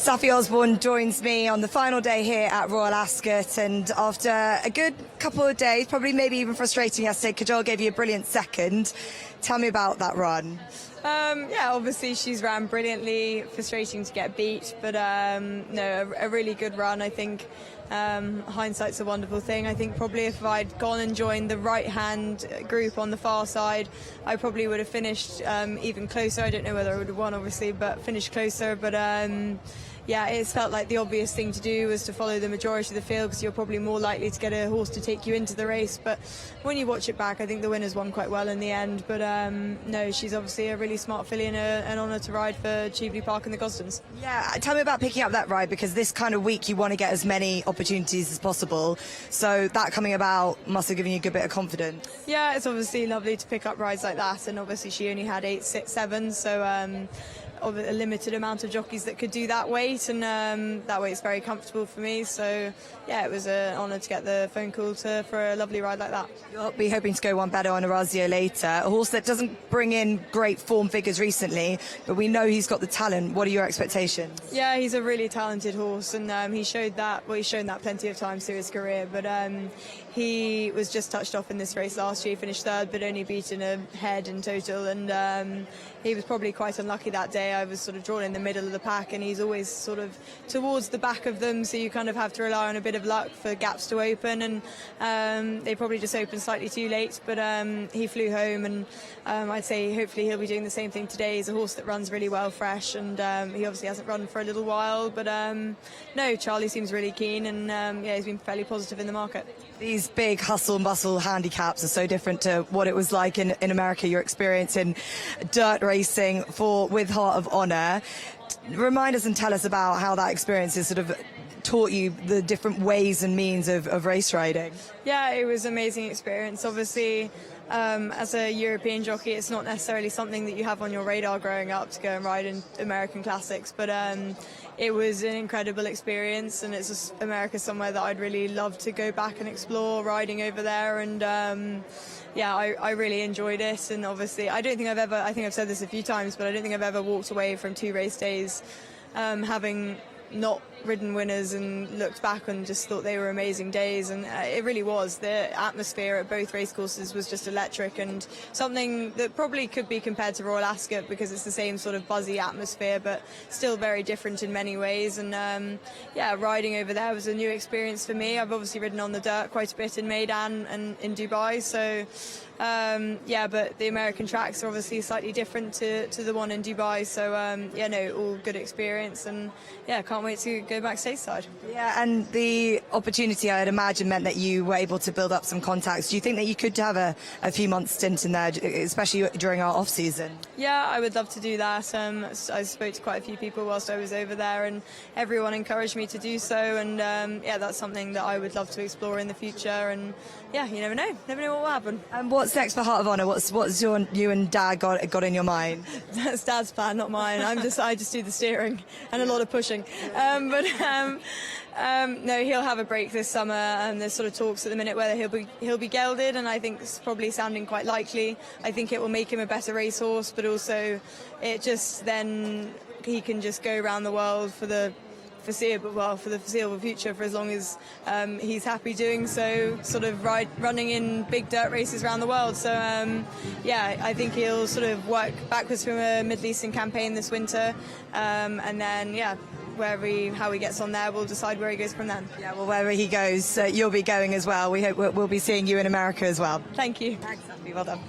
Saffie Osborne joins me on the final day here at Royal Ascot, and after a good couple of days, probably maybe even frustrating yesterday, Kajol gave you a brilliant second. Tell me about that run. Yeah, obviously she's ran brilliantly, frustrating to get beat, but no, a really good run. I think hindsight's a wonderful thing. I think probably if I'd gone and joined the right-hand group on the far side, I probably would have finished even closer. I don't know whether I would have won, obviously, but finished closer. But yeah, it's felt like the obvious thing to do was to follow the majority of the field because you're probably more likely to get a horse to take you into the race. But when you watch it back, I think the winners won quite well in the end. But no, she's obviously a really smart filly and an honour to ride for Cheveley Park and the Gosdens. Yeah, tell me about picking up that ride, because this kind of week you want to get as many opportunities as possible. So that coming about must have given you a good bit of confidence. Yeah, it's obviously lovely to pick up rides like that, and obviously she only had 8, 6, 7, so of a limited amount of jockeys that could do that weight, and that weight's very comfortable for me. So yeah, it was an honour to get the phone call for a lovely ride like that. You'll be hoping to go one better on Orazio later, a horse that doesn't bring in great form figures recently, but we know he's got the talent. What are your expectations? Yeah, he's a really talented horse, and he showed that. Well, he's shown that plenty of times through his career, but he was just touched off in this race last year. He finished third, but only beaten a head in total, and he was probably quite unlucky that day. I was sort of drawn in the middle of the pack, and he's always sort of towards the back of them, so you kind of have to rely on a bit of luck for gaps to open, and they probably just opened slightly too late, but he flew home, and I'd say hopefully he'll be doing the same thing today. He's a horse that runs really well fresh, and he obviously hasn't run for a little while, but no, Charlie seems really keen, and yeah, he's been fairly positive in the market. These big hustle and bustle handicaps are so different to what it was like in America, your experience in dirt racing with Heart of Honour. Remind us and tell us about how that experience has sort of taught you the different ways and means of race riding. Yeah, it was an amazing experience. Obviously, as a European jockey, it's not necessarily something that you have on your radar growing up to go and ride in American classics, but it was an incredible experience, and it's just America somewhere that I'd really love to go back and explore riding over there, and yeah, I really enjoyed it. And obviously I think I've said this a few times, but I don't think I've ever walked away from 2 race days having not ridden winners and looked back and just thought they were amazing days, and it really was. The atmosphere at both racecourses was just electric, and something that probably could be compared to Royal Ascot because it's the same sort of buzzy atmosphere, but still very different in many ways. And yeah, riding over there was a new experience for me. I've obviously ridden on the dirt quite a bit in Meydan and in Dubai, so yeah, but the American tracks are obviously slightly different to the one in Dubai, so yeah, no, all good experience, and yeah, can't wait to go back stateside. Yeah, and the opportunity, I'd imagine, meant that you were able to build up some contacts. Do you think that you could have a few months stint in there, especially during our off season? Yeah, I would love to do that. I spoke to quite a few people whilst I was over there, and everyone encouraged me to do so, and yeah, that's something that I would love to explore in the future, and yeah, you never know what will happen. And what's next for Heart of Honour? What's you and Dad got in your mind? That's Dad's plan, not mine. I just do the steering and a lot of pushing. But no, he'll have a break this summer, and there's sort of talks at the minute whether he'll be gelded, and I think it's probably sounding quite likely. I think it will make him a better racehorse, but also it just then he can just go around the world for the foreseeable future, for as long as he's happy doing so, sort of running in big dirt races around the world. So yeah, I think he'll sort of work backwards from a Middle Eastern campaign this winter, and then yeah, how he gets on there, we'll decide where he goes from then. Yeah, well, wherever he goes, you'll be going as well. We hope we'll be seeing you in America as well. Thank you. Thanks, Saffie. Well done.